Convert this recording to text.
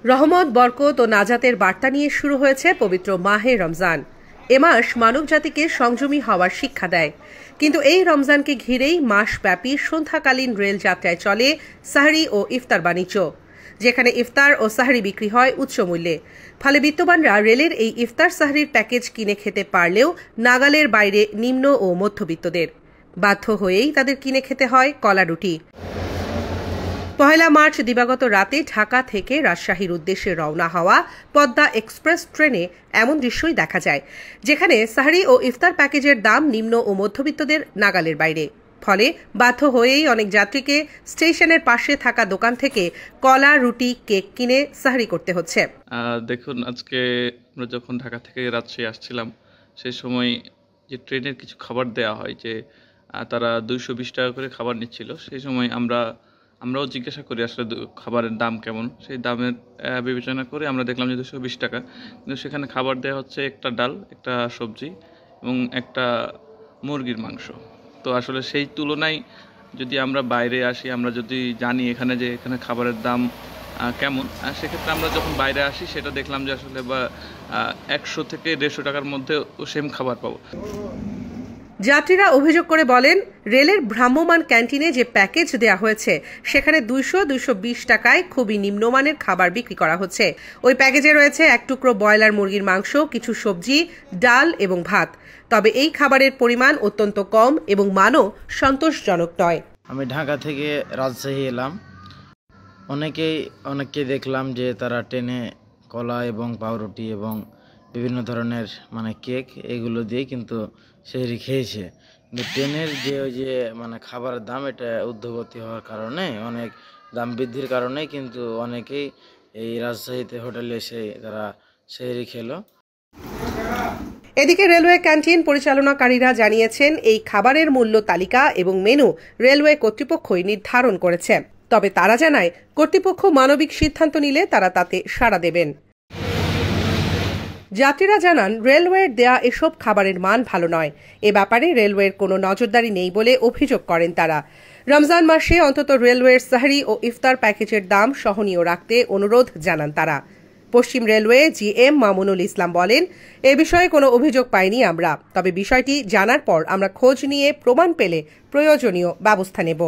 রহমত, বরকত ও নাজাতের বার্তা নিয়ে শুরু হয়েছে পবিত্র মাহে রমজান। এ মাস মানবজাতিকে সংযমী হওয়ার শিক্ষা দেয়। কিন্তু এই রমজানকে ঘিরেই মাসব্যাপী সন্ধ্যাকালীন রেল যাত্রায় চলে সাহরি ও ইফতার বাণিজ্য, যেখানে ইফতার ও সাহরি বিক্রি হয় উচ্চ মূল্যে। ফলে বিত্তবানরা রেলের এই ইফতার সাহরির প্যাকেজ কিনে খেতে পারলেও নাগালের বাইরে নিম্ন ও মধ্যবিত্তদের। বাধ্য হয়েই তাদের কিনে খেতে হয় কলা রুটি। ১ মার্চ দিবাগত রাতে ঢাকা থেকে রাজশাহীর উদ্দেশ্যে রওনা হওয়া পদ্মা এক্সপ্রেস ট্রেনে এমন দৃশ্যই দেখা যায়, যেখানে সাহরি ও ইফতার প্যাকেজের দাম নিম্ন ও মধ্যবিত্তদের নাগালের বাইরে। ফলে বাধ্য হয়েই অনেক যাত্রীকে স্টেশনের পাশে থাকা দোকান থেকে কলা, রুটি, কেক কিনে সাহরি করতে হচ্ছে। দেখুন, আজকে আমরা যখন ঢাকা থেকে রাজশাহী আসছিলাম, সেই সময় যে ট্রেনের কিছু খাবার দেয়া হয়, যে তারা 220 টাকা করে খাবার নিচ্ছিল, সেই সময় আমরাও জিজ্ঞাসা করি আসলে খাবারের দাম কেমন। সেই দামের বিবেচনা করে আমরা দেখলাম যে 220 টাকা, কিন্তু সেখানে খাবার দেওয়া হচ্ছে একটা ডাল, একটা সবজি এবং একটা মুরগির মাংস। তো আসলে সেই তুলনায় যদি আমরা বাইরে আসি, আমরা যদি জানি এখানে খাবারের দাম কেমন, সেক্ষেত্রে আমরা যখন বাইরে আসি সেটা দেখলাম যে আসলে 100 থেকে 150 টাকার মধ্যে সেম খাবার পাবো। যাত্রীরা অভিযোগ করে বলেন, রেলের ভ্রাম্যমাণ ক্যান্টিনে যে প্যাকেজ দেওয়া হয়েছে সেখানে 200-220 টাকায় খুবই নিম্নমানের খাবার বিক্রি করা হচ্ছে। ওই প্যাকেজে রয়েছে এক টুকরো ব্রয়লার মুরগির মাংস, কিছু সবজি, ডাল এবং ভাত। তবে এই খাবারের পরিমাণ অত্যন্ত কম এবং মানও সন্তোষজনক নয়। আমি ঢাকা থেকে রাজশাহী এলাম। অনেককে দেখলাম যে তারা ট্রেনে কলা এবং পাউরুটি এবং বিভিন্ন ধরনের কেক এগুলো দিয়ে কিন্তু সেহরি খেয়েছে। কিন্তু ট্রেনের যে খাবারের দাম, এটা ঊর্ধ্বগতি হওয়ার কারণে, অনেক দাম বৃদ্ধির কারণে কিন্তু অনেকেই এই রাজশাহীতে হোটেলে এসে তারা সেহরি খেলো। এদিকে রেলওয়ে ক্যান্টিন পরিচালনাকারীরা জানিয়েছেন, এই খাবারের মূল্য তালিকা এবং মেনু রেলওয়ে কর্তৃপক্ষই নির্ধারণ করেছে। তবে তারা জানায়, কর্তৃপক্ষ মানবিক সিদ্ধান্ত নিলে তারা তাতে সাড়া দেবেন। যাত্রীরা জানান, রেলওয়ের দেয়া এসব খাবারের মান ভালো নয়। এ ব্যাপারে রেলওয়ের কোনো নজরদারি নেই বলে অভিযোগ করেন তারা। রমজান মাসে অন্তত রেলওয়ের সাহরি ও ইফতার প্যাকেজের দাম সহনীয় রাখতে অনুরোধ জানান তারা। পশ্চিম রেলওয়ে জিএম মামুনুল ইসলাম বলেন, এ বিষয়ে কোনো অভিযোগ পাইনি আমরা, তবে বিষয়টি জানার পর আমরা খোঁজ নিয়ে প্রমাণ পেলে প্রয়োজনীয় ব্যবস্থা নেব।